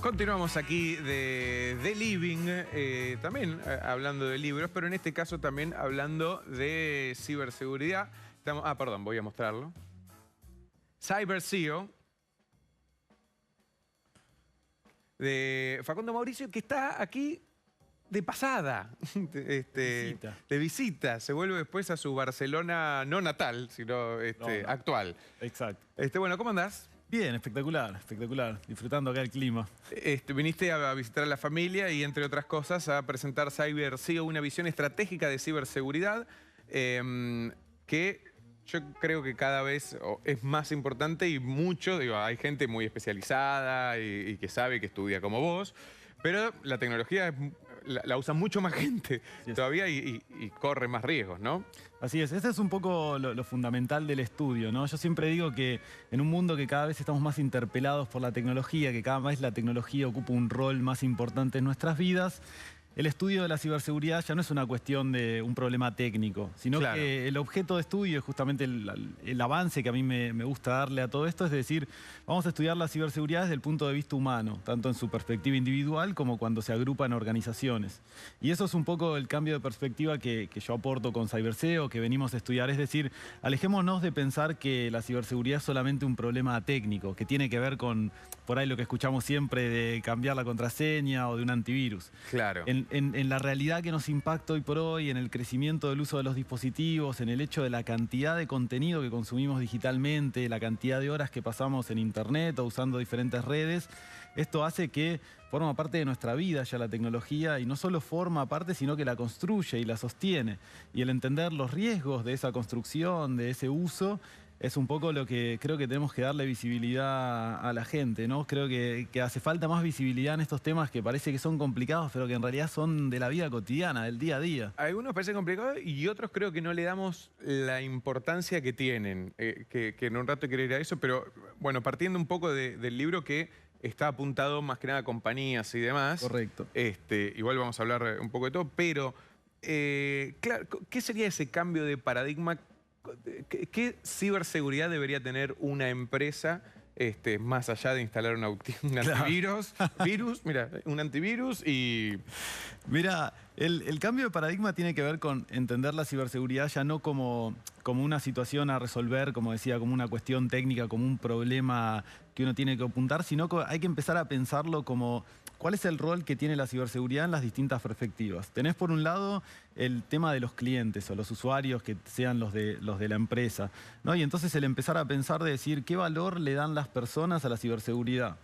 Continuamos aquí de Living, también hablando de libros, pero en este caso también hablando de ciberseguridad. Perdón, voy a mostrarlo. CyberSeo, de Facundo Mauricio, que está aquí de pasada, de visita. Se vuelve después a su Barcelona no natal, sino no. Actual. Exacto. Bueno, ¿cómo andás? Bien, espectacular, espectacular. Disfrutando acá el clima. Viniste a visitar a la familia y, entre otras cosas, a presentar CyberSeo, una visión estratégica de ciberseguridad que yo creo que cada vez es más importante y mucho, hay gente muy especializada y que sabe, que estudia como vos, pero la tecnología la usa mucho más gente todavía y corre más riesgos, ¿no? Así es, ese es un poco lo fundamental del estudio, ¿no? Yo siempre digo que en un mundo que cada vez estamos más interpelados por la tecnología, que cada vez la tecnología ocupa un rol más importante en nuestras vidas, el estudio de la ciberseguridad ya no es una cuestión de un problema técnico, sino que el objeto de estudio es justamente el avance que a mí me gusta darle a todo esto, es decir, vamos a estudiar la ciberseguridad desde el punto de vista humano, tanto en su perspectiva individual como cuando se agrupa en organizaciones. Y eso es un poco el cambio de perspectiva que yo aporto con CyberSeo, que venimos a estudiar, es decir, alejémonos de pensar que la ciberseguridad es solamente un problema técnico, que tiene que ver con, por ahí lo que escuchamos siempre de cambiar la contraseña o de un antivirus. Claro. En la realidad que nos impacta hoy por hoy, en el crecimiento del uso de los dispositivos, en el hecho de la cantidad de contenido que consumimos digitalmente, la cantidad de horas que pasamos en internet o usando diferentes redes, esto hace que forma parte de nuestra vida ya la tecnología, y no solo forma parte, sino que la construye y la sostiene. Y el entender los riesgos de esa construcción, de ese uso, es un poco lo que creo que tenemos que darle visibilidad a la gente, ¿no? Creo que hace falta más visibilidad en estos temas que parece que son complicados, pero que en realidad son de la vida cotidiana, del día a día. Algunos parecen complicados y otros creo que no le damos la importancia que tienen, que en un rato quiero ir a eso, pero bueno, partiendo un poco del libro que está apuntado más que nada a compañías y demás. Correcto. Igual vamos a hablar un poco de todo, pero claro, ¿qué sería ese cambio de paradigma? ¿Qué ciberseguridad debería tener una empresa más allá de instalar un antivirus? Un antivirus y... Mira, el cambio de paradigma tiene que ver con entender la ciberseguridad ya no como una situación a resolver, como decía, como una cuestión técnica, como un problema que uno tiene que apuntar, sino que hay que empezar a pensarlo como cuál es el rol que tiene la ciberseguridad en las distintas perspectivas. Tenés por un lado el tema de los clientes o los usuarios que sean los de la empresa, ¿no? Y entonces el empezar a pensar de decir qué valor le dan las personas a la ciberseguridad.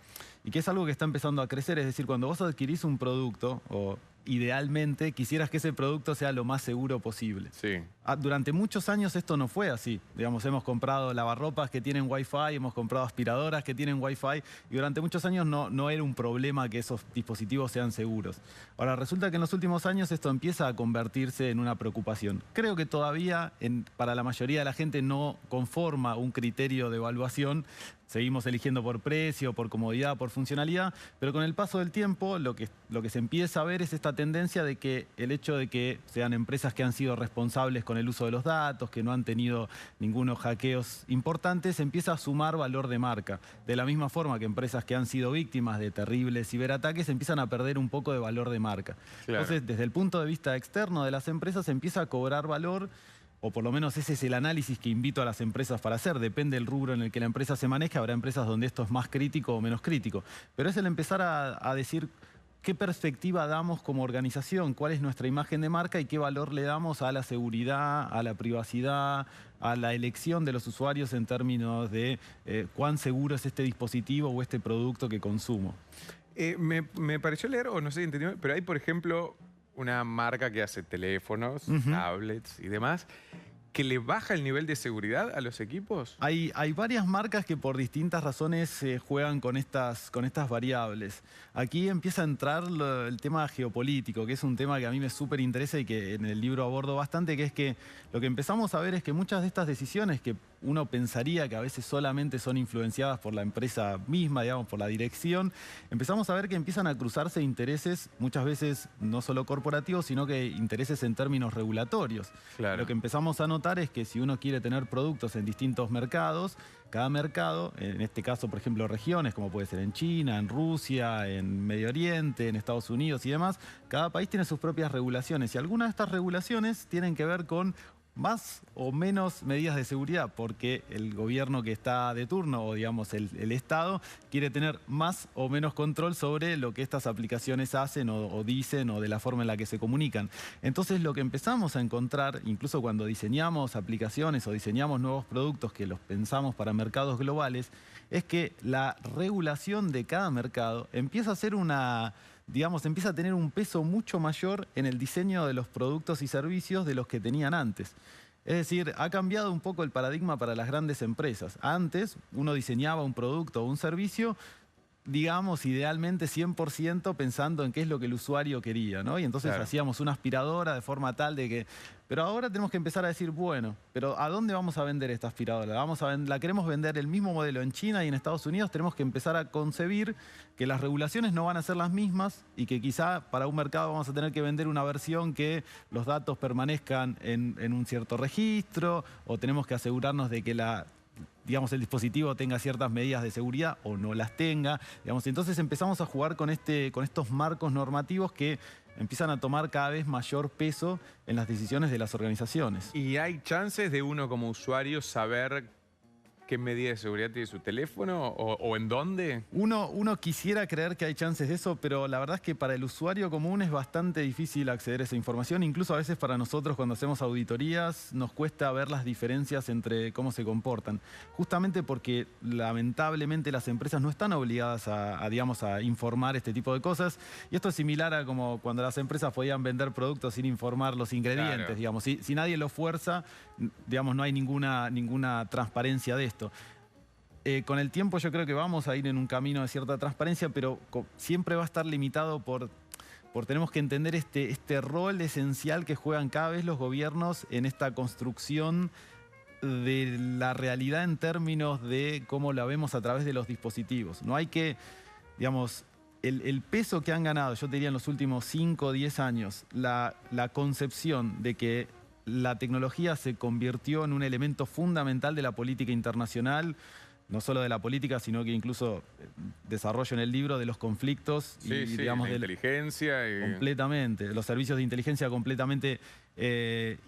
Y que es algo que está empezando a crecer, es decir, cuando vos adquirís un producto, o idealmente quisieras que ese producto sea lo más seguro posible. Sí. Durante muchos años esto no fue así. Digamos, hemos comprado lavarropas que tienen Wi-Fi, hemos comprado aspiradoras que tienen Wi-Fi, y durante muchos años no era un problema que esos dispositivos sean seguros. Ahora, resulta que en los últimos años esto empieza a convertirse en una preocupación. Creo que todavía para la mayoría de la gente no conforma un criterio de evaluación. Seguimos eligiendo por precio, por comodidad, por funcionalidad, pero con el paso del tiempo lo que se empieza a ver es esta tendencia de que el hecho de que sean empresas que han sido responsables con el uso de los datos, que no han tenido ningunos hackeos importantes, empieza a sumar valor de marca. De la misma forma que empresas que han sido víctimas de terribles ciberataques empiezan a perder un poco de valor de marca. Claro. Entonces, desde el punto de vista externo de las empresas empieza a cobrar valor, o por lo menos ese es el análisis que invito a las empresas para hacer. Depende del rubro en el que la empresa se maneje, habrá empresas donde esto es más crítico o menos crítico. Pero es el empezar a decir qué perspectiva damos como organización, cuál es nuestra imagen de marca y qué valor le damos a la seguridad, a la privacidad, a la elección de los usuarios en términos de cuán seguro es este dispositivo o este producto que consumo. Me pareció leer, o no sé si entendí, pero hay, por ejemplo, una marca que hace teléfonos, tablets y demás, que le baja el nivel de seguridad a los equipos. Hay varias marcas que por distintas razones juegan con estas variables. Aquí empieza a entrar el tema geopolítico, que es un tema que a mí me súper interesa y que en el libro abordo bastante, que es que lo que empezamos a ver es que muchas de estas decisiones que uno pensaría que a veces solamente son influenciadas por la empresa misma, digamos, por la dirección, empezamos a ver que empiezan a cruzarse intereses, muchas veces no solo corporativos, sino que intereses en términos regulatorios. Claro. Lo que empezamos a notar notar es que si uno quiere tener productos en distintos mercados, cada mercado, en este caso, por ejemplo, regiones, como puede ser en China, en Rusia, en Medio Oriente, en Estados Unidos y demás, cada país tiene sus propias regulaciones y algunas de estas regulaciones tienen que ver con más o menos medidas de seguridad, porque el gobierno que está de turno, o digamos el Estado, quiere tener más o menos control sobre lo que estas aplicaciones hacen o dicen o de la forma en la que se comunican. Entonces lo que empezamos a encontrar, incluso cuando diseñamos aplicaciones o diseñamos nuevos productos que los pensamos para mercados globales, es que la regulación de cada mercado empieza a ser empieza a tener un peso mucho mayor en el diseño de los productos y servicios de los que tenían antes. Es decir, ha cambiado un poco el paradigma para las grandes empresas. Antes, uno diseñaba un producto o un servicio, digamos, idealmente 100% pensando en qué es lo que el usuario quería, ¿no? Y entonces hacíamos una aspiradora de forma tal de que... Pero ahora tenemos que empezar a decir, bueno, pero ¿a dónde vamos a vender esta aspiradora? La queremos vender el mismo modelo en China y en Estados Unidos. Tenemos que empezar a concebir que las regulaciones no van a ser las mismas y que quizá para un mercado vamos a tener que vender una versión que los datos permanezcan en un cierto registro, o tenemos que asegurarnos de que el dispositivo tenga ciertas medidas de seguridad o no las tenga. Entonces empezamos a jugar con estos marcos normativos que empiezan a tomar cada vez mayor peso en las decisiones de las organizaciones. ¿Y hay chances de uno como usuario saber qué medida de seguridad tiene su teléfono o en dónde? Uno quisiera creer que hay chances de eso, pero la verdad es que para el usuario común es bastante difícil acceder a esa información. Incluso a veces para nosotros cuando hacemos auditorías nos cuesta ver las diferencias entre cómo se comportan. Justamente porque lamentablemente las empresas no están obligadas a informar este tipo de cosas. Y esto es similar a como cuando las empresas podían vender productos sin informar los ingredientes. Claro. Si nadie lo fuerza, no hay ninguna transparencia de esto. Con el tiempo yo creo que vamos a ir en un camino de cierta transparencia, pero siempre va a estar limitado por tenemos que entender este rol esencial que juegan cada vez los gobiernos en esta construcción de la realidad en términos de cómo la vemos a través de los dispositivos. No hay que, el peso que han ganado, yo te diría en los últimos 5 o 10 años, la concepción de que la tecnología se convirtió en un elemento fundamental de la política internacional, no solo de la política, sino que incluso desarrollo en el libro de los conflictos la inteligencia. Completamente, los servicios de inteligencia completamente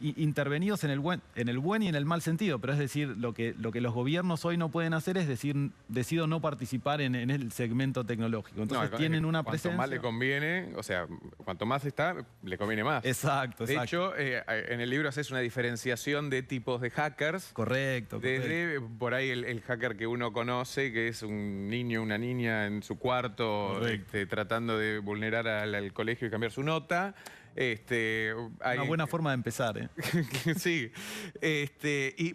intervenidos en el buen y en el mal sentido, pero es decir, lo que los gobiernos hoy no pueden hacer es decir, decido no participar en el segmento tecnológico. Entonces tienen una presencia... Cuanto más le conviene, cuanto más está, le conviene más. Exacto. De hecho, en el libro haces una diferenciación de tipos de hackers. Correcto. Desde por ahí el hacker que uno conoce, que es un niño, una niña en su cuarto, tratando de vulnerar al colegio y cambiar su nota. Una buena forma de empezar, ¿eh? Sí.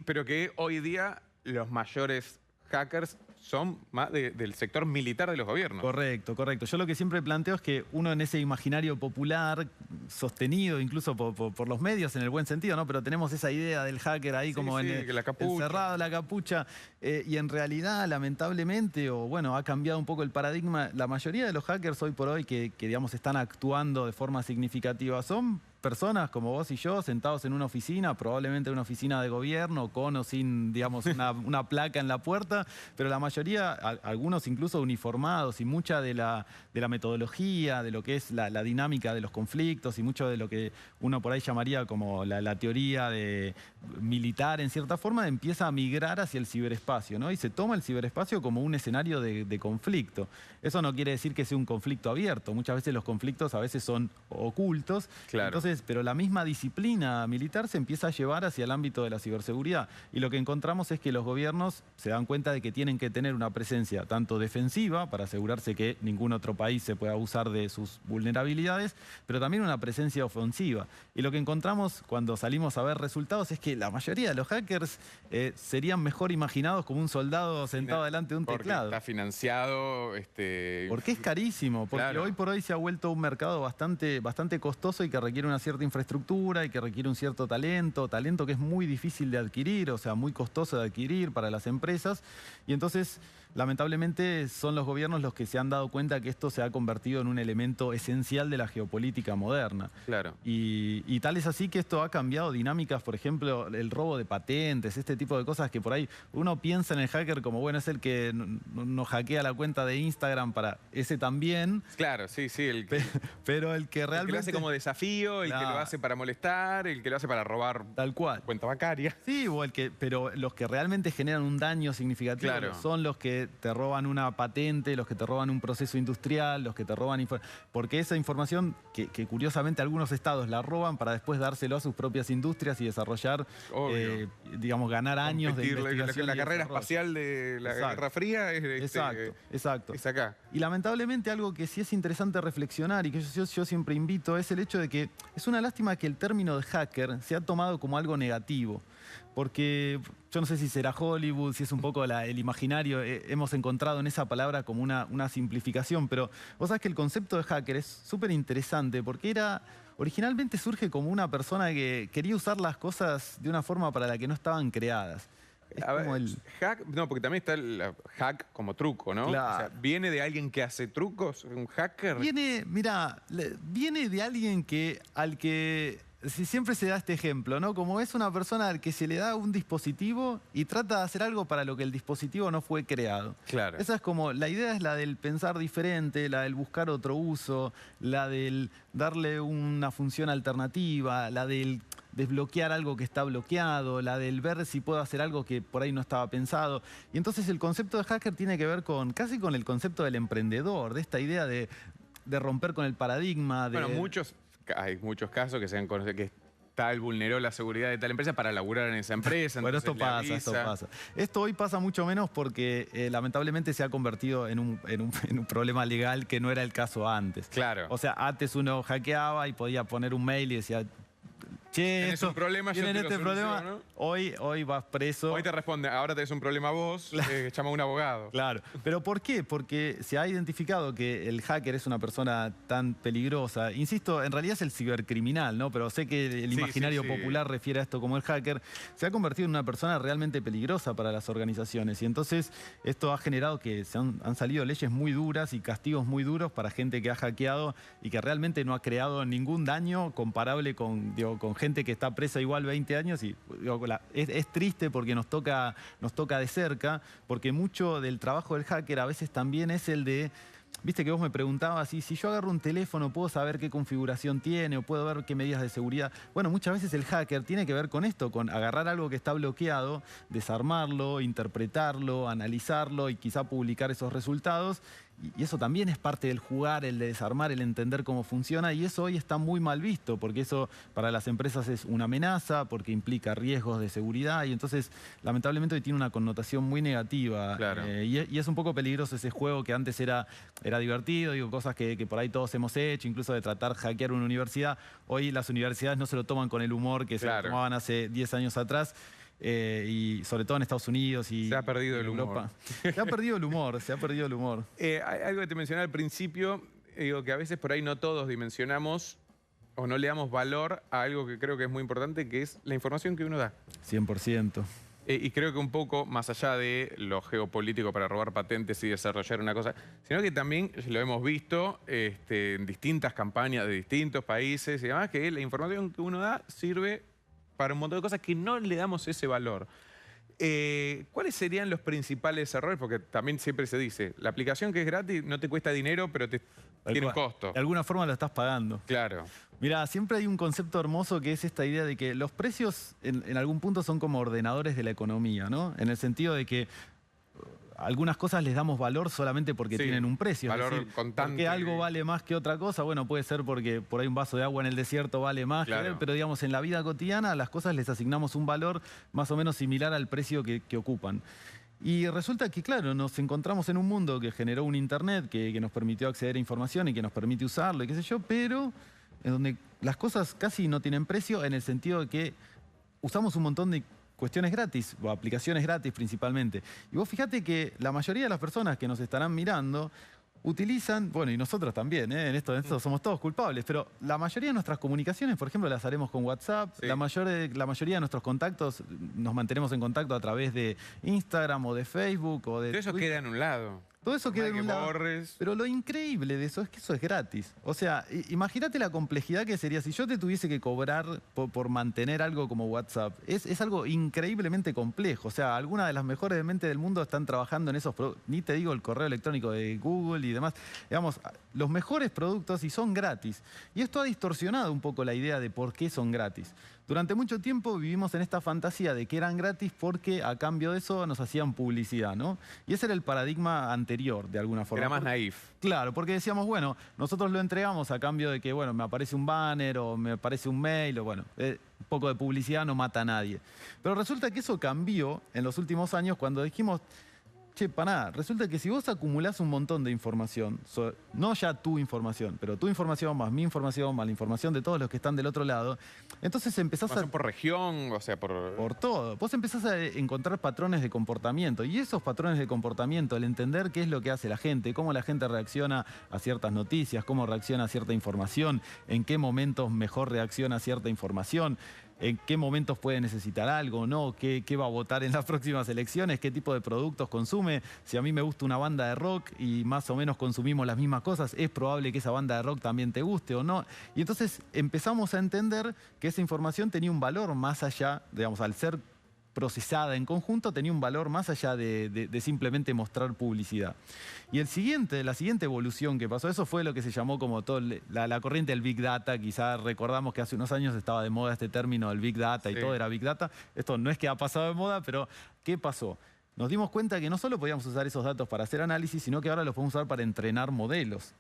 Pero que hoy día los mayores hackers son más del sector militar de los gobiernos. Correcto. Yo lo que siempre planteo es que uno en ese imaginario popular, sostenido incluso por los medios en el buen sentido, ¿no? Pero tenemos esa idea del hacker ahí encerrado, la capucha. Y en realidad, lamentablemente, ha cambiado un poco el paradigma. La mayoría de los hackers hoy por hoy que están actuando de forma significativa son personas como vos y yo sentados en una oficina, probablemente una oficina de gobierno, con o sin, una placa en la puerta, pero la mayoría, algunos incluso uniformados, y mucha de la metodología, de lo que es la dinámica de los conflictos y mucho de lo que uno por ahí llamaría como la teoría militar en cierta forma, empieza a migrar hacia el ciberespacio, ¿no? Y se toma el ciberespacio como un escenario de conflicto. Eso no quiere decir que sea un conflicto abierto. Muchas veces los conflictos son ocultos. Claro. Entonces, pero la misma disciplina militar se empieza a llevar hacia el ámbito de la ciberseguridad. Y lo que encontramos es que los gobiernos se dan cuenta de que tienen que tener una presencia tanto defensiva, para asegurarse que ningún otro país se pueda abusar de sus vulnerabilidades, pero también una presencia ofensiva. Y lo que encontramos cuando salimos a ver resultados es que la mayoría de los hackers serían mejor imaginados como un soldado sentado delante de un teclado. Porque está financiado. Porque es carísimo, porque hoy por hoy se ha vuelto un mercado bastante costoso y que requiere una cierta infraestructura y que requiere un cierto talento que es muy difícil de adquirir, muy costoso de adquirir para las empresas. Y entonces lamentablemente son los gobiernos los que se han dado cuenta que esto se ha convertido en un elemento esencial de la geopolítica moderna. Claro. Y tal es así que esto ha cambiado dinámicas, por ejemplo, el robo de patentes, este tipo de cosas que por ahí uno piensa en el hacker como, bueno, es el que nos hackea la cuenta de Instagram para ese también. Claro, sí, sí. Pero el que realmente... El que lo hace como desafío, el que lo hace para molestar, el que lo hace para robar tal cual. cuenta bancaria. Sí, pero los que realmente generan un daño significativo son los que te roban una patente, los que te roban un proceso industrial, los que te roban... Porque esa información, que curiosamente algunos estados la roban para después dárselo a sus propias industrias y desarrollar, digamos, ganar años de investigación. La carrera espacial de la Guerra Fría es, exacto. Es acá. Y lamentablemente algo que sí es interesante reflexionar y que yo siempre invito es el hecho de que es una lástima que el término de hacker se ha tomado como algo negativo. Porque yo no sé si será Hollywood, si es un poco el imaginario, hemos encontrado en esa palabra como una simplificación, pero vos sabés que el concepto de hacker es súper interesante porque originalmente surge como una persona que quería usar las cosas de una forma para la que no estaban creadas. Es como hack, no, porque también está el hack como truco, ¿no? Claro. O sea, ¿viene de alguien que hace trucos? ¿Un hacker? Viene de alguien al que siempre se da este ejemplo, ¿no? Como es una persona al que se le da un dispositivo y trata de hacer algo para lo que el dispositivo no fue creado. Claro. Esa es como, la idea es la del pensar diferente, la del buscar otro uso, la del darle una función alternativa, la del desbloquear algo que está bloqueado, la del ver si puedo hacer algo que por ahí no estaba pensado. Y entonces el concepto de hacker tiene que ver casi con el concepto del emprendedor, de esta idea de romper con el paradigma. Bueno, hay muchos casos que se han conocido que tal vulneró la seguridad de tal empresa para laburar en esa empresa. Bueno, esto pasa. Esto hoy pasa mucho menos porque lamentablemente se ha convertido en un problema legal que no era el caso antes. Claro. O sea, antes uno hackeaba y podía poner un mail y decía... Che, tenés un problema, yo te este lo problema, soluciono. Hoy vas preso. Hoy te responde, ahora tenés un problema vos, llama a un abogado. Claro. ¿Pero por qué? Porque se ha identificado que el hacker es una persona tan peligrosa. Insisto, en realidad es el cibercriminal, ¿no? Pero sé que el imaginario popular refiere a esto como el hacker. Se ha convertido en una persona realmente peligrosa para las organizaciones. Y entonces esto ha generado que han salido leyes muy duras y castigos muy duros para gente que ha hackeado y que realmente no ha creado ningún daño comparable con gente que está presa igual 20 años y es triste porque nos toca de cerca, porque mucho del trabajo del hacker a veces también es el de... Viste que vos me preguntabas, si yo agarro un teléfono, ¿puedo saber qué configuración tiene o puedo ver qué medidas de seguridad? Bueno, muchas veces el hacker tiene que ver con esto, con agarrar algo que está bloqueado, desarmarlo, interpretarlo, analizarlo y quizá publicar esos resultados. Y eso también es parte del jugar, el de desarmar, el entender cómo funciona. Y eso hoy está muy mal visto, porque eso para las empresas es una amenaza, porque implica riesgos de seguridad. Y entonces, lamentablemente, hoy tiene una connotación muy negativa. Claro. Y es un poco peligroso ese juego que antes era divertido, digo, cosas que por ahí todos hemos hecho, incluso de tratar de hackear una universidad. Hoy las universidades no se lo toman con el humor que se lo tomaban hace 10 años atrás. Y sobre todo en Estados Unidos y se ha perdido en el Europa. humor. Se ha perdido el humor. Hay algo que te mencionaba al principio, digo que a veces por ahí no todos dimensionamos o no le damos valor a algo que creo que es muy importante, que es la información que uno da. 100%. Y creo que un poco más allá de lo geopolítico para robar patentes y desarrollar una cosa, sino que también lo hemos visto en distintas campañas de distintos países y demás, que la información que uno da sirve para un montón de cosas que no le damos ese valor. ¿Cuáles serían los principales errores? Porque también siempre se dice, la aplicación que es gratis no te cuesta dinero, pero tiene un costo. De alguna forma lo estás pagando. Claro. Mirá, siempre hay un concepto hermoso que es esta idea de que los precios en algún punto son como ordenadores de la economía, ¿no? En el sentido de que algunas cosas les damos valor solamente porque tienen un precio. Valor es decir, contante. ¿por qué algo vale más que otra cosa? Bueno, puede ser porque por ahí un vaso de agua en el desierto vale más, pero digamos, en la vida cotidiana a las cosas les asignamos un valor más o menos similar al precio que ocupan. Y resulta que, claro, nos encontramos en un mundo que generó un internet que nos permitió acceder a información y que nos permite usarlo y qué sé yo, pero en donde las cosas casi no tienen precio en el sentido de que usamos un montón de cuestiones gratis, o aplicaciones gratis principalmente. Y vos fíjate que la mayoría de las personas que nos estarán mirando utilizan, bueno, y nosotros también, en esto somos todos culpables, pero la mayoría de nuestras comunicaciones, por ejemplo, las haremos con WhatsApp, Sí. la mayoría de nuestros contactos nos mantenemos en contacto a través de Instagram o de Facebook o de Todo eso Twitter. queda en un lado. Todo eso No queda hay en que un lado. borres. Pero lo increíble de eso es que eso es gratis. O sea, imagínate la complejidad que sería si yo te tuviese que cobrar por mantener algo como WhatsApp. Es algo increíblemente complejo. O sea, algunas de las mejores mentes del mundo están trabajando en esos productos. Ni te digo el correo electrónico de Google y demás. Digamos, los mejores productos y son gratis. Y esto ha distorsionado un poco la idea de por qué son gratis. Durante mucho tiempo vivimos en esta fantasía de que eran gratis porque a cambio de eso nos hacían publicidad, ¿no? Y ese era el paradigma anterior, de alguna forma. Era más naif. Claro, porque decíamos, bueno, nosotros lo entregamos a cambio de que, bueno, me aparece un banner o me aparece un mail o, bueno, un poco de publicidad no mata a nadie. Pero resulta que eso cambió en los últimos años cuando dijimos, che, para nada, resulta que si vos acumulás un montón de información, no ya tu información, pero tu información más mi información más la información de todos los que están del otro lado, entonces empezás a... Por región, o sea, Por todo. Vos empezás a encontrar patrones de comportamiento y esos patrones de comportamiento, el entender qué es lo que hace la gente, cómo la gente reacciona a ciertas noticias, cómo reacciona a cierta información, en qué momentos mejor reacciona a cierta información, en qué momentos puede necesitar algo, ¿no? ¿Qué va a votar en las próximas elecciones? ¿Qué tipo de productos consume? Si a mí me gusta una banda de rock y más o menos consumimos las mismas cosas, es probable que esa banda de rock también te guste o no. Y entonces empezamos a entender que esa información tenía un valor más allá, digamos, al ser procesada en conjunto, tenía un valor más allá de simplemente mostrar publicidad. Y la siguiente evolución que pasó, eso fue lo que se llamó como la corriente del Big Data. Quizás recordamos que hace unos años estaba de moda este término del Big Data y todo era Big Data. Esto no es que ha pasado de moda, pero ¿qué pasó? Nos dimos cuenta que no solo podíamos usar esos datos para hacer análisis, sino que ahora los podemos usar para entrenar modelos.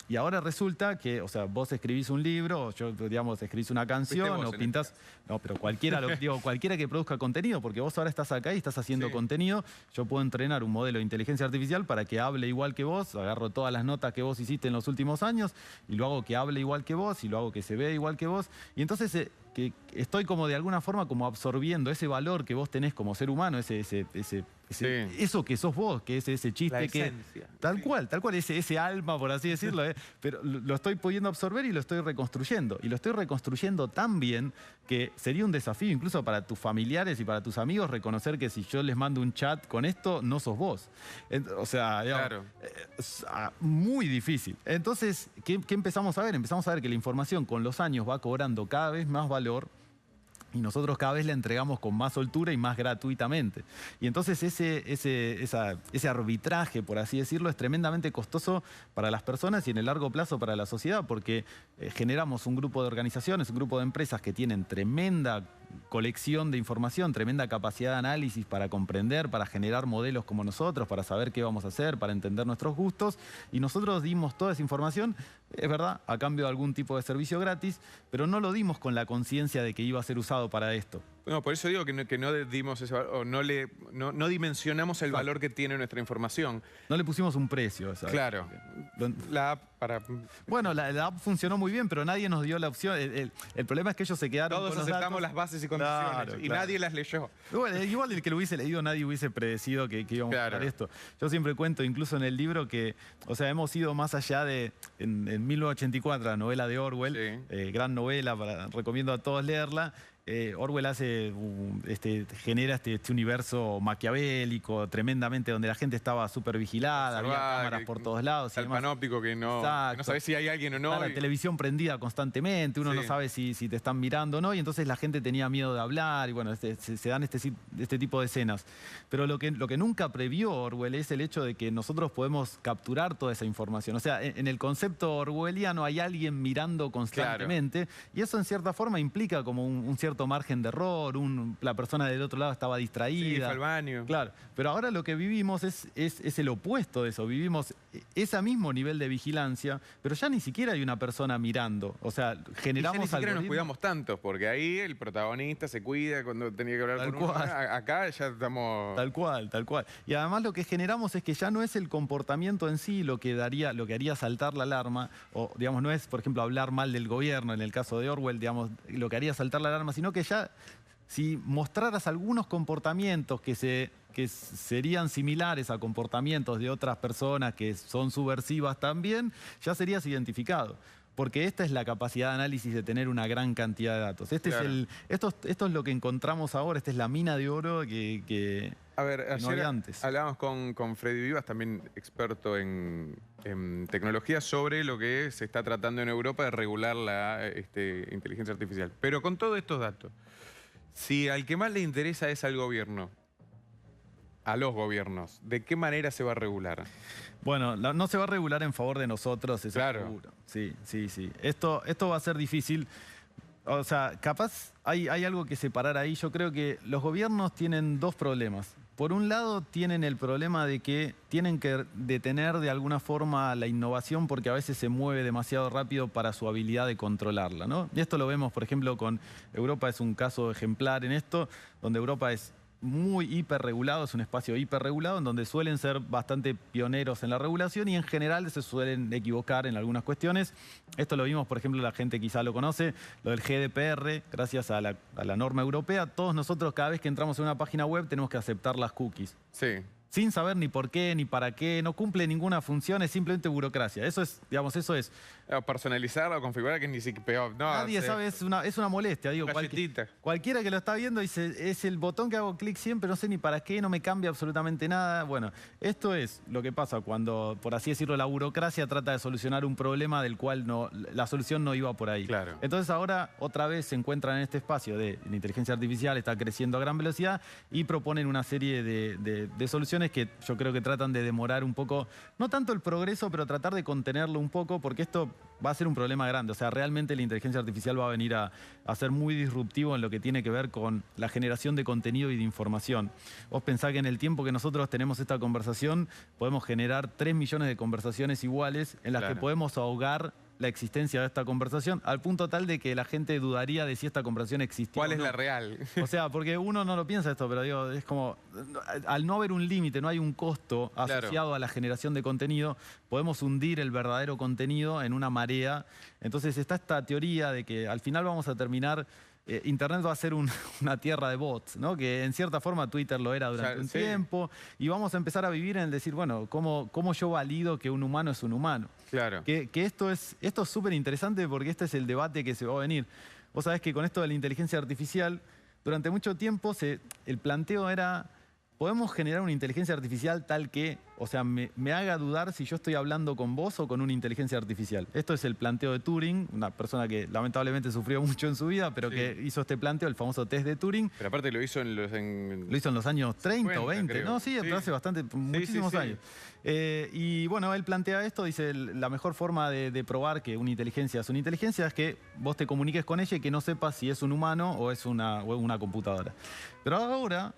Y ahora resulta que, o sea, vos escribís un libro, o yo, digamos, escribís una canción, o pintás... No, pero cualquiera, cualquiera que produzca contenido, porque vos ahora estás acá y estás haciendo contenido, yo puedo entrenar un modelo de inteligencia artificial para que hable igual que vos, agarro todas las notas que vos hiciste en los últimos años, y lo hago que hable igual que vos, y lo hago que se vea igual que vos, y entonces... que estoy como de alguna forma como absorbiendo ese valor que vos tenés como ser humano, eso que sos vos, que es ese chiste, la esencia. Tal cual, ese alma, por así decirlo, pero lo estoy pudiendo absorber y lo estoy reconstruyendo. Y lo estoy reconstruyendo tan bien que sería un desafío incluso para tus familiares y para tus amigos reconocer que si yo les mando un chat con esto, no sos vos. O sea, digamos, es muy difícil. Entonces, ¿qué empezamos a ver? Empezamos a ver que la información con los años va cobrando cada vez más valor y nosotros cada vez la entregamos con más soltura y más gratuitamente. Y entonces ese arbitraje, por así decirlo, es tremendamente costoso para las personas y en el largo plazo para la sociedad, porque generamos un grupo de organizaciones, un grupo de empresas que tienen tremenda colección de información, tremenda capacidad de análisis para comprender, para generar modelos como nosotros, para saber qué vamos a hacer, para entender nuestros gustos, y nosotros dimos toda esa información, es verdad, a cambio de algún tipo de servicio gratis, pero no lo dimos con la conciencia de que iba a ser usado para esto. No, por eso digo que no dimos ese valor, o no dimensionamos el valor que tiene nuestra información. No le pusimos un precio, ¿sabes? Claro. La app para... Bueno, la app funcionó muy bien, pero nadie nos dio la opción. El problema es que ellos se quedaron Todos con los aceptamos datos. las bases y condiciones, Claro, y nadie las leyó. Bueno, igual el que lo hubiese leído, nadie hubiese predecido que íbamos a hablar esto. Yo siempre cuento, incluso en el libro, que, o sea, hemos ido más allá de, en 1984, la novela de Orwell, gran novela, recomiendo a todos leerla. Orwell genera este universo maquiavélico tremendamente, donde la gente estaba súper vigilada, había cámaras por todos lados. El panóptico que no sabes si hay alguien o no. Está la televisión prendida constantemente, uno no sabe si te están mirando o no, y entonces la gente tenía miedo de hablar, y bueno, se dan este tipo de escenas. Pero lo que nunca previó Orwell es el hecho de que nosotros podemos capturar toda esa información. O sea, en el concepto orwelliano hay alguien mirando constantemente, y eso en cierta forma implica como un cierto margen de error, la persona del otro lado estaba distraída. Sí, fue al baño. Claro, pero ahora lo que vivimos es el opuesto de eso. Vivimos ese mismo nivel de vigilancia, pero ya ni siquiera hay una persona mirando. O sea, generamos y ya ni siquiera nos algoritmos. cuidamos tanto, porque ahí el protagonista se cuida cuando tenía que hablar con uno. Acá ya estamos... Tal cual, tal cual. Y además lo que generamos es que ya no es el comportamiento en sí lo que haría saltar la alarma, o digamos, no es, por ejemplo, hablar mal del gobierno, en el caso de Orwell, digamos, lo que haría saltar la alarma, sino que ya si mostraras algunos comportamientos que serían similares a comportamientos de otras personas que son subversivas también, ya serías identificado. Porque esta es la capacidad de análisis de tener una gran cantidad de datos. Claro. Esto es lo que encontramos ahora, esta es la mina de oro A ver, que no ayer había antes. hablábamos con Freddy Vivas, también experto en tecnología, sobre lo que se está tratando en Europa de regular la inteligencia artificial. Pero con todos estos datos, si al que más le interesa es al gobierno, a los gobiernos, ¿de qué manera se va a regular? Bueno, no se va a regular en favor de nosotros, eso Claro. seguro. Sí, sí, sí. Esto va a ser difícil. O sea, capaz hay algo que separar ahí. Yo creo que los gobiernos tienen dos problemas. Por un lado, tienen el problema de que tienen que detener de alguna forma la innovación porque a veces se mueve demasiado rápido para su habilidad de controlarla, ¿no? Y esto lo vemos, por ejemplo, con Europa, es un caso ejemplar en esto, donde Europa es muy hiperregulado, es un espacio hiperregulado en donde suelen ser bastante pioneros en la regulación y en general se suelen equivocar en algunas cuestiones. Esto lo vimos, por ejemplo, la gente quizá lo conoce, lo del GDPR, gracias a la norma europea. Todos nosotros cada vez que entramos en una página web tenemos que aceptar las cookies. Sí. Sin saber ni por qué, ni para qué, no cumple ninguna función, es simplemente burocracia. Eso es, digamos, eso es. Personalizar o configurar, que ni siquiera peor. No, Nadie sabe, es una molestia. Digo, galletita. cualquiera que lo está viendo dice, es el botón que hago clic siempre, no sé ni para qué, no me cambia absolutamente nada. Bueno, esto es lo que pasa cuando, por así decirlo, la burocracia trata de solucionar un problema del cual la solución no iba por ahí. Claro. Entonces ahora otra vez se encuentran en este espacio de la inteligencia artificial, está creciendo a gran velocidad y proponen una serie de soluciones que yo creo que tratan de demorar un poco, no tanto el progreso, pero tratar de contenerlo un poco, porque esto va a ser un problema grande. O sea, realmente la inteligencia artificial va a venir a ser muy disruptivo en lo que tiene que ver con la generación de contenido y de información. Vos pensás que en el tiempo que nosotros tenemos esta conversación, podemos generar 3 millones de conversaciones iguales en las que podemos ahogar la existencia de esta conversación al punto tal de que la gente dudaría de si esta conversación existió. ¿Cuál o es no. la real? O sea, porque uno no lo piensa esto, pero digo, es como, al no haber un límite, no hay un costo asociado a la generación de contenido, podemos hundir el verdadero contenido en una marea. Entonces está esta teoría de que al final vamos a terminar, Internet va a ser una tierra de bots, ¿no? Que en cierta forma Twitter lo era durante un tiempo, y vamos a empezar a vivir en el decir, bueno, ¿cómo yo valido que un humano es un humano? Claro. Que esto es súper interesante porque este es el debate que se va a venir. Vos sabés que con esto de la inteligencia artificial, durante mucho tiempo el planteo era, ¿podemos generar una inteligencia artificial tal que, o sea, me haga dudar si yo estoy hablando con vos o con una inteligencia artificial? Esto es el planteo de Turing, una persona que lamentablemente sufrió mucho en su vida, pero que hizo este planteo, el famoso test de Turing. Pero aparte lo hizo Lo hizo en los años 30 o 20, creo. ¿no? Sí, hace bastante, muchísimos años. Y bueno, él plantea esto, dice, la mejor forma de probar que una inteligencia es que vos te comuniques con ella y que no sepas si es un humano o es una computadora. Pero ahora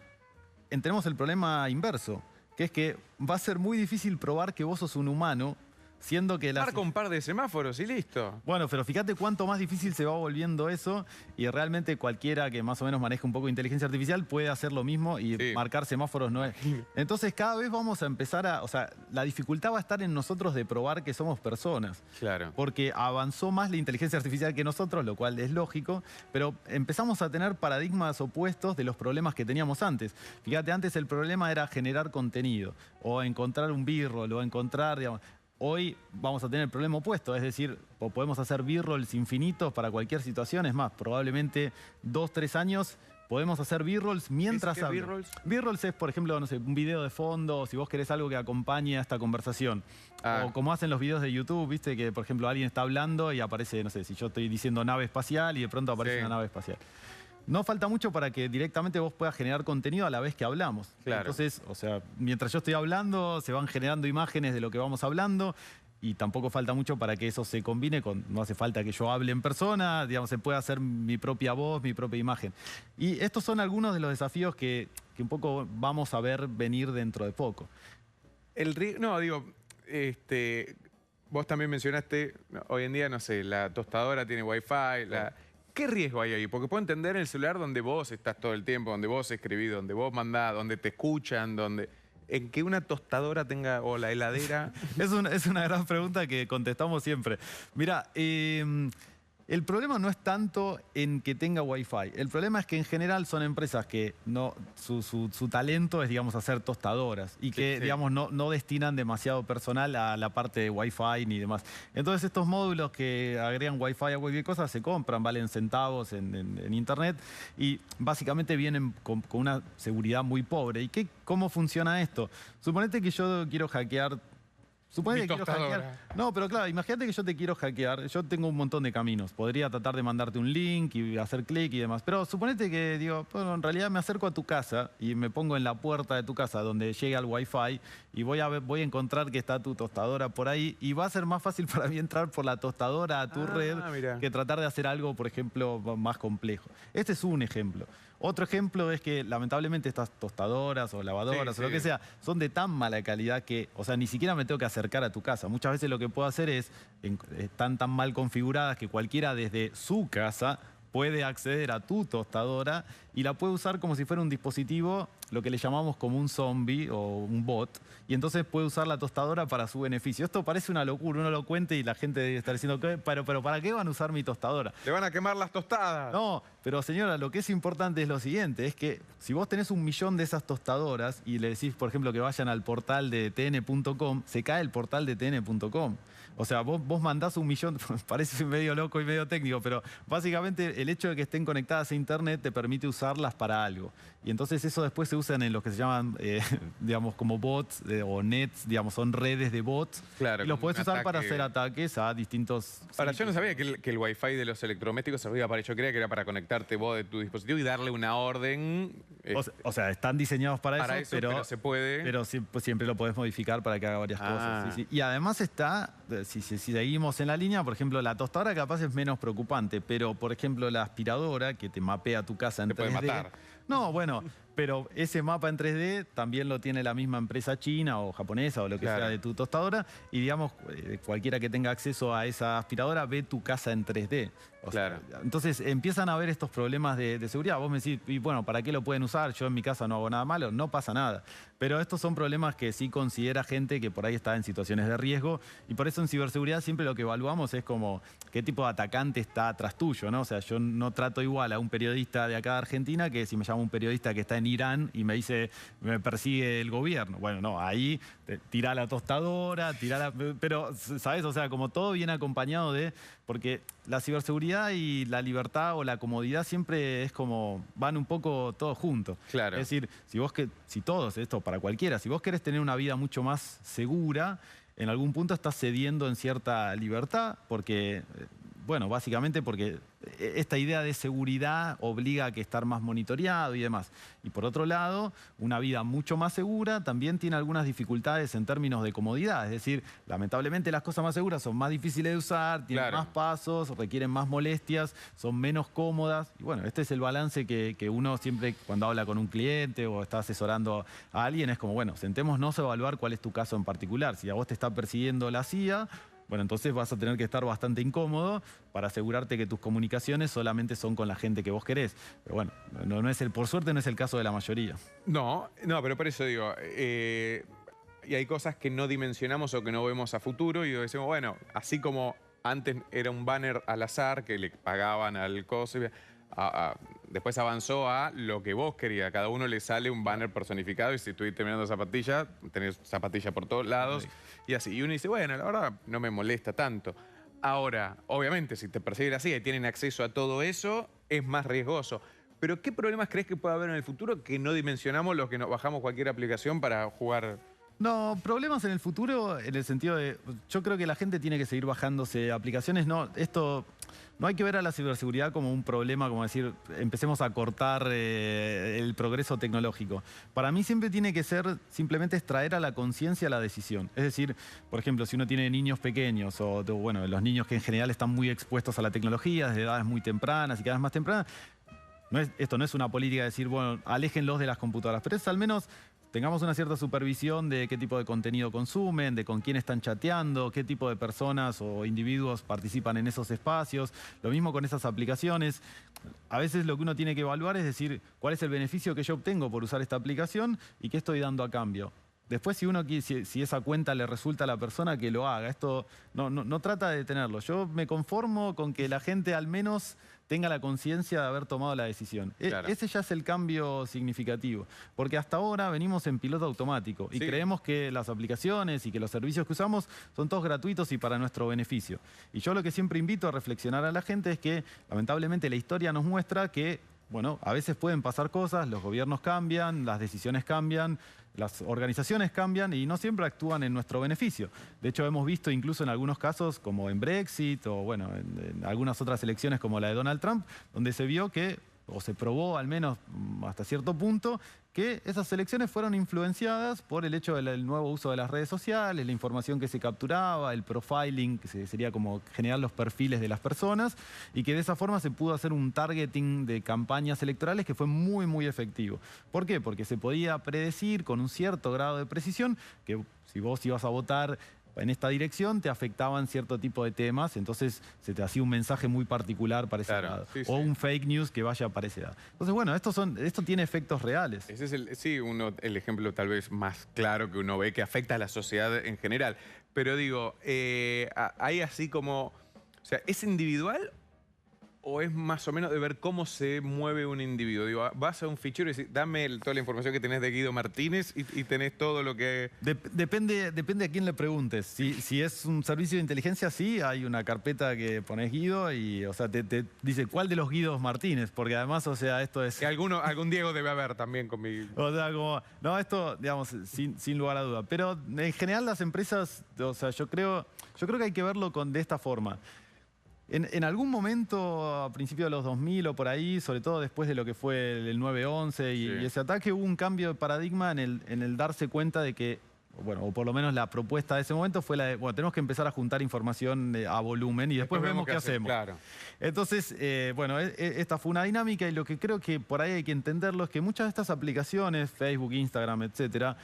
tenemos el problema inverso, que es que va a ser muy difícil probar que vos sos un humano, siendo que marca un par de semáforos y listo. Bueno, pero fíjate cuánto más difícil se va volviendo eso y realmente cualquiera que más o menos maneje un poco de inteligencia artificial puede hacer lo mismo y marcar semáforos no es. Entonces cada vez vamos a empezar o sea, la dificultad va a estar en nosotros de probar que somos personas. Claro. Porque avanzó más la inteligencia artificial que nosotros, lo cual es lógico, pero empezamos a tener paradigmas opuestos de los problemas que teníamos antes. Fíjate, antes el problema era generar contenido o encontrar un b-roll o encontrar, digamos. Hoy vamos a tener el problema opuesto, es decir, podemos hacer b-rolls infinitos para cualquier situación. Es más, probablemente 2, 3 años podemos hacer b-rolls mientras hablo. B-rolls? B-rolls es, por ejemplo, no sé, un video de fondo, si vos querés algo que acompañe a esta conversación. O como hacen los videos de YouTube, viste, que por ejemplo alguien está hablando y aparece, no sé, si yo estoy diciendo nave espacial y de pronto aparece una nave espacial. No falta mucho para que directamente vos puedas generar contenido a la vez que hablamos. Claro. Entonces, o sea, mientras yo estoy hablando, se van generando imágenes de lo que vamos hablando y tampoco falta mucho para que eso se combine con, no hace falta que yo hable en persona, digamos, se puede hacer mi propia voz, mi propia imagen. Y estos son algunos de los desafíos que un poco vamos a ver venir dentro de poco. Vos también mencionaste, hoy en día, no sé, la tostadora tiene Wi-Fi, ¿qué riesgo hay ahí? Porque puedo entender el celular donde vos estás todo el tiempo, donde vos escribís, donde vos mandás, donde te escuchan, en que una tostadora tenga, o la heladera. Es una gran pregunta que contestamos siempre. Mira, El problema no es tanto en que tenga Wi-Fi. El problema es que en general son empresas que su talento es, digamos, hacer tostadoras y que, Sí. digamos, no destinan demasiado personal a la parte de Wi-Fi ni demás. Entonces estos módulos que agregan Wi-Fi a cualquier cosa se compran, valen centavos en internet y básicamente vienen con una seguridad muy pobre. ¿Y cómo funciona esto? Suponete que yo quiero hackear. Suponete Mi que quiero tostadora. hackear. No, pero claro, imagínate que yo te quiero hackear. Yo tengo un montón de caminos. Podría tratar de mandarte un link y hacer clic y demás. Pero suponete que digo, bueno, en realidad me acerco a tu casa y me pongo en la puerta de tu casa donde llega el Wi-Fi y voy a encontrar que está tu tostadora por ahí y va a ser más fácil para mí entrar por la tostadora a tu red Mira. que tratar de hacer algo, por ejemplo, más complejo. Este es un ejemplo. Otro ejemplo es que lamentablemente estas tostadoras o lavadoras o lo que sea son de tan mala calidad que, o sea, ni siquiera me tengo que acercar a tu casa. Muchas veces lo que puedo hacer es, están tan mal configuradas que cualquiera desde su casa puede acceder a tu tostadora y la puede usar como si fuera un dispositivo, lo que le llamamos como un zombie o un bot, y entonces puede usar la tostadora para su beneficio. Esto parece una locura, uno lo cuenta y la gente debe estar diciendo, pero ¿para qué van a usar mi tostadora? Le van a quemar las tostadas. No, pero señora, lo que es importante es lo siguiente, es que si vos tenés 1 millón de esas tostadoras y le decís, por ejemplo, que vayan al portal de tn.com, se cae el portal de tn.com. O sea, vos mandás 1 millón, parece medio loco y medio técnico, pero básicamente el hecho de que estén conectadas a internet te permite usarlas para algo. Y entonces eso después se usan en lo que se llaman, digamos, como bots o nets, digamos, son redes de bots. Claro, y los como podés un usar para ataque. hacer ataques a distintos... Ahora, yo sitios. no sabía que el Wi-Fi de los electrodomésticos servía para... Yo creía que era para conectarte vos de tu dispositivo y darle una orden. O sea, están diseñados para eso, pero se puede. Pero pues, siempre lo podés modificar para que haga varias cosas. Sí, sí. Y además está, si seguimos en la línea, por ejemplo, la tostadora capaz es menos preocupante, pero por ejemplo la aspiradora que te mapea tu casa en Te 3D. puede matar. No, bueno, pero ese mapa en 3D también lo tiene la misma empresa china o japonesa o lo que sea de tu tostadora y digamos, cualquiera que tenga acceso a esa aspiradora ve tu casa en 3D. O sea, entonces empiezan a haber estos problemas de seguridad. Vos me decís, y bueno, ¿para qué lo pueden usar? Yo en mi casa no hago nada malo, no pasa nada. Pero estos son problemas que sí considera gente que por ahí está en situaciones de riesgo y por eso en ciberseguridad siempre lo que evaluamos es como qué tipo de atacante está atrás tuyo, ¿no? O sea, yo no trato igual a un periodista de acá de Argentina que si me llama un periodista que está en Irán y me dice, me persigue el gobierno. Bueno, no, ahí tirá la tostadora, pero, ¿sabes? O sea, como todo viene acompañado de... Porque la ciberseguridad y la libertad o la comodidad siempre es como... van un poco todos juntos. Claro. Es decir, si todos, esto para cualquiera, si vos querés tener una vida mucho más segura, en algún punto estás cediendo en cierta libertad porque... Bueno, básicamente porque esta idea de seguridad obliga a que estar más monitoreado y demás. Y por otro lado, una vida mucho más segura también tiene algunas dificultades en términos de comodidad. Es decir, lamentablemente las cosas más seguras son más difíciles de usar, tienen más pasos, requieren más molestias, son menos cómodas. Y bueno, este es el balance que uno siempre cuando habla con un cliente o está asesorando a alguien es como, bueno, sentémonos a evaluar cuál es tu caso en particular. Si a vos te está persiguiendo la CIA... Bueno, entonces vas a tener que estar bastante incómodo para asegurarte que tus comunicaciones solamente son con la gente que vos querés. Pero bueno, por suerte no es el caso de la mayoría. No, pero por eso digo, y hay cosas que no dimensionamos o que no vemos a futuro y decimos, bueno, así como antes era un banner al azar que le pagaban al coso, después avanzó a lo que vos querías. A cada uno le sale un banner personificado y si estuviste mirando zapatillas, tenés zapatillas por todos lados y así. Y uno dice, bueno, la verdad no me molesta tanto. Ahora, obviamente, si te persiguen así y tienen acceso a todo eso, es más riesgoso. Pero ¿qué problemas crees que puede haber en el futuro que no dimensionamos los que nos bajamos cualquier aplicación para jugar? No, problemas en el futuro en el sentido de... Yo creo que la gente tiene que seguir bajándose aplicaciones. No hay que ver a la ciberseguridad como un problema, como decir, empecemos a cortar el progreso tecnológico. Para mí siempre tiene que ser simplemente extraer a la conciencia la decisión. Es decir, por ejemplo, si uno tiene niños pequeños o, bueno, los niños que en general están muy expuestos a la tecnología desde edades muy tempranas y cada vez más tempranas, esto no es una política de decir, bueno, aléjenlos de las computadoras, pero es al menos... tengamos una cierta supervisión de qué tipo de contenido consumen, de con quién están chateando, qué tipo de personas o individuos participan en esos espacios. Lo mismo con esas aplicaciones. A veces lo que uno tiene que evaluar es decir, cuál es el beneficio que yo obtengo por usar esta aplicación y qué estoy dando a cambio. después si esa cuenta le resulta a la persona, que lo haga. Esto no trata de detenerlo. Yo me conformo con que la gente al menos tenga la conciencia de haber tomado la decisión. Claro. Ese ya es el cambio significativo. Porque hasta ahora venimos en piloto automático y creemos que las aplicaciones y que los servicios que usamos son todos gratuitos y para nuestro beneficio. Y yo lo que siempre invito a reflexionar a la gente es que, lamentablemente, la historia nos muestra que, bueno, a veces pueden pasar cosas, los gobiernos cambian, las decisiones cambian, las organizaciones cambian y no siempre actúan en nuestro beneficio. De hecho, hemos visto incluso en algunos casos, como en Brexit o bueno, en algunas otras elecciones como la de Donald Trump, donde se vio que, o se probó al menos hasta cierto punto, que esas elecciones fueron influenciadas por el hecho del nuevo uso de las redes sociales, la información que se capturaba, el profiling, que sería como generar los perfiles de las personas, y que de esa forma se pudo hacer un targeting de campañas electorales que fue muy, muy efectivo. ¿Por qué? Porque se podía predecir con un cierto grado de precisión que si vos ibas a votar en esta dirección, te afectaban cierto tipo de temas, entonces se te hacía un mensaje muy particular para ese lado. Sí, o un fake news que vaya para ese lado. Entonces, bueno, esto tiene efectos reales. Ese es el ejemplo tal vez más claro que uno ve que afecta a la sociedad en general. Pero digo, hay así como, o sea, ¿es individual o es más o menos de ver cómo se mueve un individuo? Digo, vas a un fichero y decís, dame toda la información que tenés de Guido Martínez y tenés todo lo que... Depende a quién le preguntes. Si es un servicio de inteligencia, sí, hay una carpeta que pones Guido y, o sea, te dice cuál de los Guidos Martínez, porque además, o sea, esto es... Que algún Diego debe haber también con mi... O sea, como... No, esto, digamos, sin lugar a duda. Pero en general las empresas, o sea, yo creo que hay que verlo de esta forma. En algún momento, a principios de los 2000 o por ahí, sobre todo después de lo que fue el 9/11 y ese ataque, hubo un cambio de paradigma en el darse cuenta de que, bueno, o por lo menos la propuesta de ese momento fue la de, bueno, tenemos que empezar a juntar información a volumen y después vemos qué hacemos. Claro. Entonces, bueno, esta fue una dinámica y lo que creo que por ahí hay que entenderlo es que muchas de estas aplicaciones, Facebook, Instagram, etcétera,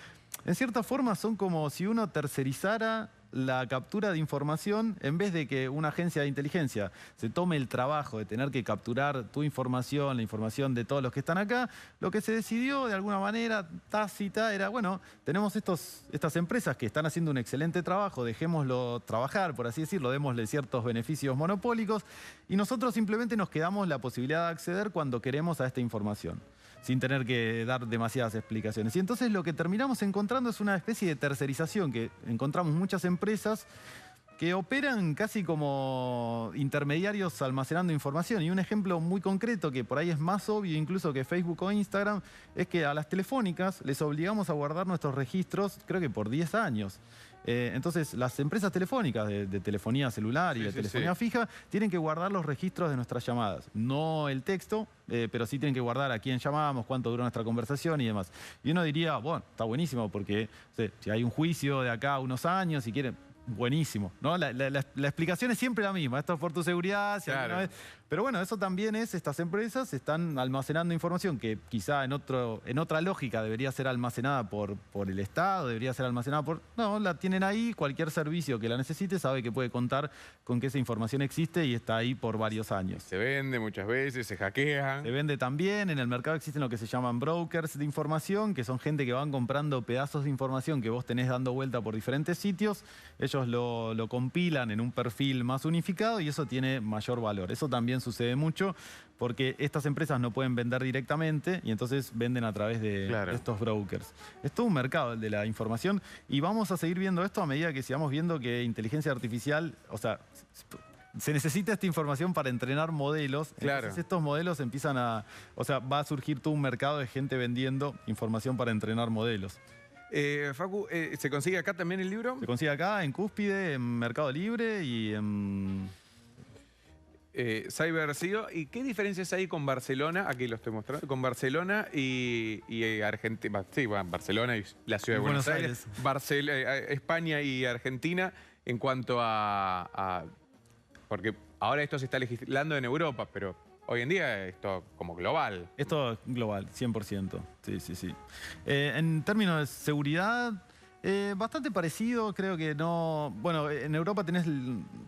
en cierta forma son como si uno tercerizara la captura de información en vez de que una agencia de inteligencia se tome el trabajo de tener que capturar tu información, la información de todos los que están acá. Lo que se decidió de alguna manera tácita era, bueno, tenemos estas empresas que están haciendo un excelente trabajo, dejémoslo trabajar, por así decirlo, démosle ciertos beneficios monopólicos y nosotros simplemente nos quedamos la posibilidad de acceder cuando queremos a esta información, sin tener que dar demasiadas explicaciones. Y entonces lo que terminamos encontrando es una especie de tercerización, que encontramos muchas empresas que operan casi como intermediarios almacenando información. Y un ejemplo muy concreto, que por ahí es más obvio incluso que Facebook o Instagram, es que a las telefónicas les obligamos a guardar nuestros registros, creo que por 10 años. Entonces, las empresas telefónicas de telefonía celular y de telefonía fija tienen que guardar los registros de nuestras llamadas. No el texto, pero sí tienen que guardar a quién llamamos, cuánto duró nuestra conversación y demás. Y uno diría, bueno, está buenísimo porque si hay un juicio de acá a unos años, si quieren, buenísimo, ¿no? La explicación es siempre la misma. Esto es por tu seguridad. Claro. Pero bueno, eso también es, estas empresas están almacenando información que quizá en otra lógica debería ser almacenada por el Estado, debería ser almacenada por... No, la tienen ahí, cualquier servicio que la necesite sabe que puede contar con que esa información existe y está ahí por varios años. Se vende muchas veces, se hackean. Se vende también, en el mercado existen lo que se llaman brokers de información, que son gente que van comprando pedazos de información que vos tenés dando vuelta por diferentes sitios, ellos lo compilan en un perfil más unificado y eso tiene mayor valor. Eso también sucede mucho porque estas empresas no pueden vender directamente y entonces venden a través de estos brokers. Es todo un mercado el de la información y vamos a seguir viendo esto a medida que sigamos viendo que inteligencia artificial, o sea, se necesita esta información para entrenar modelos. Entonces estos modelos empiezan o sea, va a surgir todo un mercado de gente vendiendo información para entrenar modelos. Facu, ¿se consigue acá también el libro? Se consigue acá, en Cúspide, en Mercado Libre y en... CyberSeo. ¿Y qué diferencias hay con Barcelona? Aquí lo estoy mostrando. Con Barcelona y Argentina. Sí, bueno, Barcelona y la ciudad de Buenos Aires. España y Argentina en cuanto a... Porque ahora esto se está legislando en Europa, pero hoy en día esto como global. Esto es global, 100%. Sí, sí, sí. En términos de seguridad... Bastante parecido, creo que no... Bueno, en Europa tenés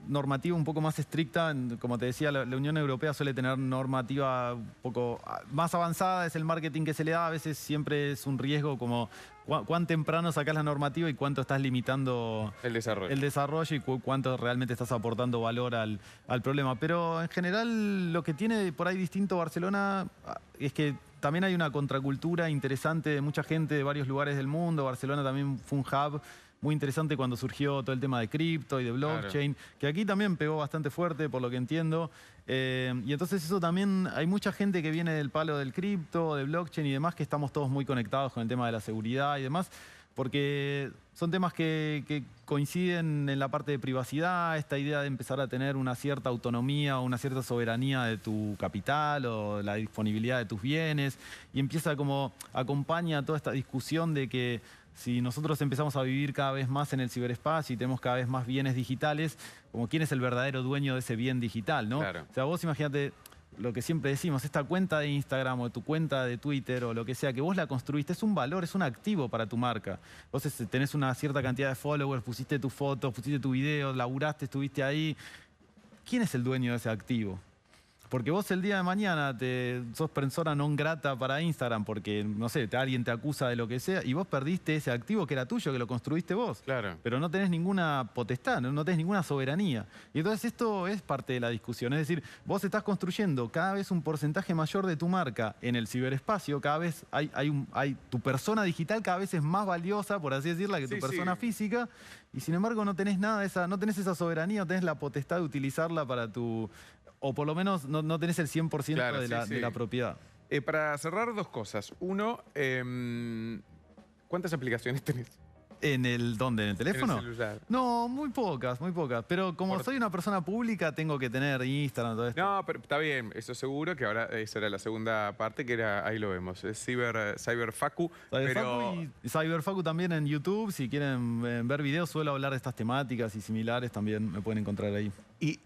normativa un poco más estricta. Como te decía, la Unión Europea suele tener normativa un poco más avanzada. Es el marketing que se le da. A veces siempre es un riesgo como cuán temprano sacás la normativa y cuánto estás limitando El desarrollo y cuánto realmente estás aportando valor al problema. Pero en general lo que tiene por ahí distinto Barcelona es que también hay una contracultura interesante de mucha gente de varios lugares del mundo. Barcelona también fue un hub muy interesante cuando surgió todo el tema de cripto y de blockchain, que aquí también pegó bastante fuerte, por lo que entiendo. Y entonces eso también, hay mucha gente que viene del palo del cripto, de blockchain y demás, que estamos todos muy conectados con el tema de la seguridad y demás, porque son temas que coinciden en la parte de privacidad, esta idea de empezar a tener una cierta autonomía o una cierta soberanía de tu capital o la disponibilidad de tus bienes, y empieza como, acompaña toda esta discusión de que si nosotros empezamos a vivir cada vez más en el ciberespacio y tenemos cada vez más bienes digitales, como quién es el verdadero dueño de ese bien digital, ¿no? Claro. O sea, vos imagínate lo que siempre decimos, esta cuenta de Instagram o tu cuenta de Twitter o lo que sea, que vos la construiste, es un valor, es un activo para tu marca. Vos tenés una cierta cantidad de followers, pusiste tus fotos, pusiste tu video, laburaste, estuviste ahí. ¿Quién es el dueño de ese activo? Porque vos el día de mañana sos persona non grata para Instagram porque, no sé, alguien te acusa de lo que sea y vos perdiste ese activo que era tuyo, que lo construiste vos. Claro. Pero no tenés ninguna potestad, no tenés ninguna soberanía. Y entonces esto es parte de la discusión. Es decir, vos estás construyendo cada vez un porcentaje mayor de tu marca en el ciberespacio. Cada vez tu persona digital cada vez es más valiosa, por así decirla, que tu persona física. Y sin embargo no tenés nada de no tenés esa soberanía, no tenés la potestad de utilizarla para tu... O por lo menos no tenés el 100% de la propiedad. Para cerrar, dos cosas. Uno, ¿cuántas aplicaciones tenés? ¿Dónde? ¿En el teléfono? En el celular. No, muy pocas, muy pocas. Pero como soy una persona pública, tengo que tener Instagram, todo esto. No, pero está bien, eso seguro, que ahora esa era la segunda parte, que era, ahí lo vemos, es Cyberfacu. Y Cyberfacu también en YouTube, si quieren ver videos, suelo hablar de estas temáticas y similares, también me pueden encontrar ahí. Y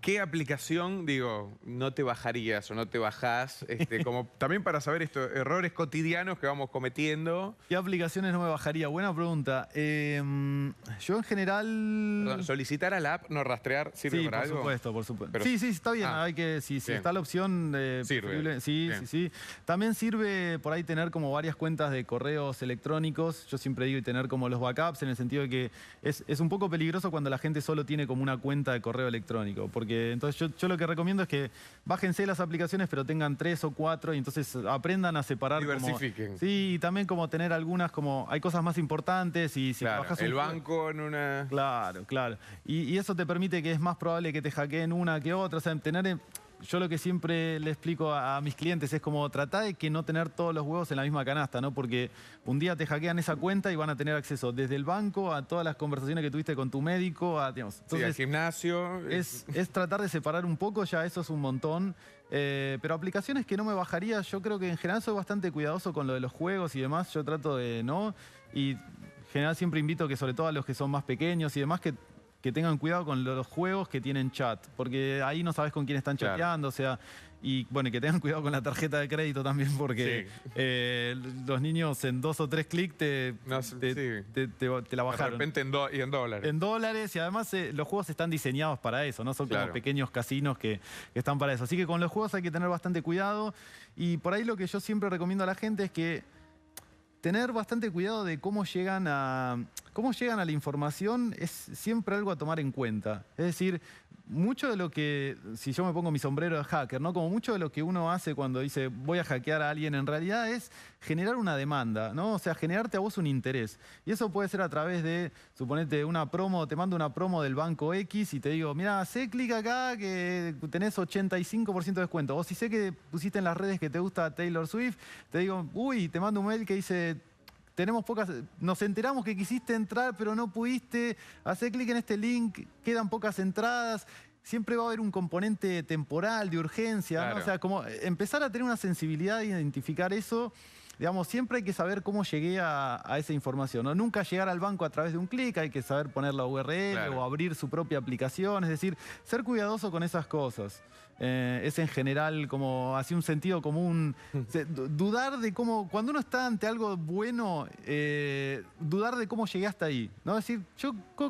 ¿qué aplicación, digo, no te bajarías o no te bajás? Como también para saber estos errores cotidianos que vamos cometiendo. ¿Qué aplicaciones no me bajaría? Buena pregunta. Yo en general... Perdón, ¿solicitar a la app no rastrear sirve para algo? Por supuesto. Pero... Sí, está bien. Hay que, si está la opción... sirve. Sí. También sirve por ahí tener como varias cuentas de correos electrónicos. Yo siempre digo y tener como los backups en el sentido de que es un poco peligroso cuando la gente solo tiene como una cuenta de correo electrónico. Porque entonces yo lo que recomiendo es que bájense las aplicaciones, pero tengan 3 o 4 y entonces aprendan a separar. Diversifiquen. Sí, y también como tener algunas, como hay cosas más importantes y si bajas el banco en una... Claro. Y eso te permite que es más probable que te hackeen una que otra. O sea, yo lo que siempre le explico a mis clientes es como tratar de que no tener todos los huevos en la misma canasta, ¿no? Porque un día te hackean esa cuenta y van a tener acceso desde el banco a todas las conversaciones que tuviste con tu médico, digamos. Entonces, al gimnasio. Es tratar de separar un poco, ya eso es un montón. Pero aplicaciones que no me bajaría, yo creo que en general soy bastante cuidadoso con lo de los juegos y demás. Yo trato de no. Y en general siempre invito que sobre todo a los que son más pequeños y demás que tengan cuidado con los juegos que tienen chat, porque ahí no sabes con quién están chateando, o sea, y bueno, que tengan cuidado con la tarjeta de crédito también, porque los niños en 2 o 3 clics te la bajaron. De repente en dólares. En dólares, y además los juegos están diseñados para eso, ¿no? Son como pequeños casinos que están para eso. Así que con los juegos hay que tener bastante cuidado, y por ahí lo que yo siempre recomiendo a la gente es que tener bastante cuidado de cómo llegan a la información es siempre algo a tomar en cuenta. Es decir, mucho de lo que, si yo me pongo mi sombrero de hacker, ¿no? Como mucho de lo que uno hace cuando dice voy a hackear a alguien, en realidad es generar una demanda, ¿no? O sea, generarte a vos un interés. Y eso puede ser a través de, suponete, una promo, te mando una promo del banco X y te digo, mira, hacé clic acá que tenés 85% de descuento. O si sé que pusiste en las redes que te gusta Taylor Swift, te digo, uy, te mando un mail que dice... Nos enteramos que quisiste entrar, pero no pudiste. Hacé clic en este link, quedan pocas entradas. Siempre va a haber un componente temporal, de urgencia, ¿no? O sea, como empezar a tener una sensibilidad de identificar eso. Digamos, siempre hay que saber cómo llegué a esa información, ¿no? Nunca llegar al banco a través de un clic, hay que saber poner la URL o abrir su propia aplicación. Es decir, ser cuidadoso con esas cosas. es en general como así un sentido común. Dudar de cómo, cuando uno está ante algo bueno, dudar de cómo llegué hasta ahí. ¿No? Es decir,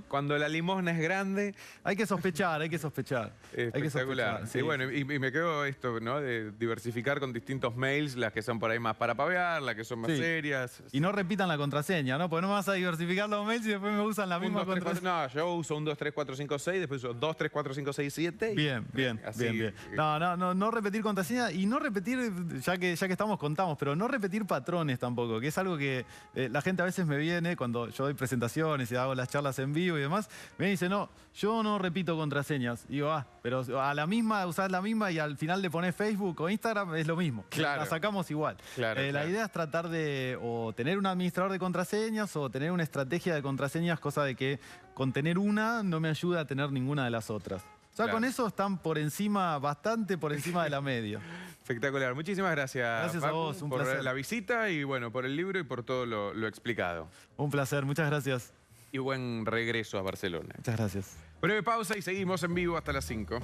Cuando la limosna es grande. hay que sospechar, hay que sospechar. Espectacular. Sí, Y bueno, y me quedo esto, ¿no? De diversificar con distintos mails, las que son por ahí más para pavear, las que son más Sí. serias. Y no repitan la contraseña, ¿no? Porque no me vas a diversificar los mails y después me usan la 1, misma 2, 3, 4, contraseña. no, yo uso 1, 2, 3, 4, 5, 6, después uso 2, 3, 4, 5, 6, 7. Bien. Así. No repetir contraseña y no repetir, ya que estamos, contamos, pero no repetir patrones tampoco, que es algo que la gente a veces me viene cuando yo doy presentaciones y hago las charlas en vivo y demás, me dice, no, yo no repito contraseñas. Y digo, pero a la misma, usás la misma y al final le ponés Facebook o Instagram, es lo mismo. Claro. La sacamos igual. Claro, La claro. idea es tratar de o tener un administrador de contraseñas o tener una estrategia de contraseñas, cosa de que con tener una no me ayuda a tener ninguna de las otras. O sea, Claro. con eso están por encima, bastante por encima de la media. Espectacular. Muchísimas gracias, Gracias a Facu, vos, un por placer. la visita y bueno, por el libro y por todo lo explicado. Un placer, muchas gracias. Y buen regreso a Barcelona. Muchas gracias. Breve pausa y seguimos en vivo hasta las 5.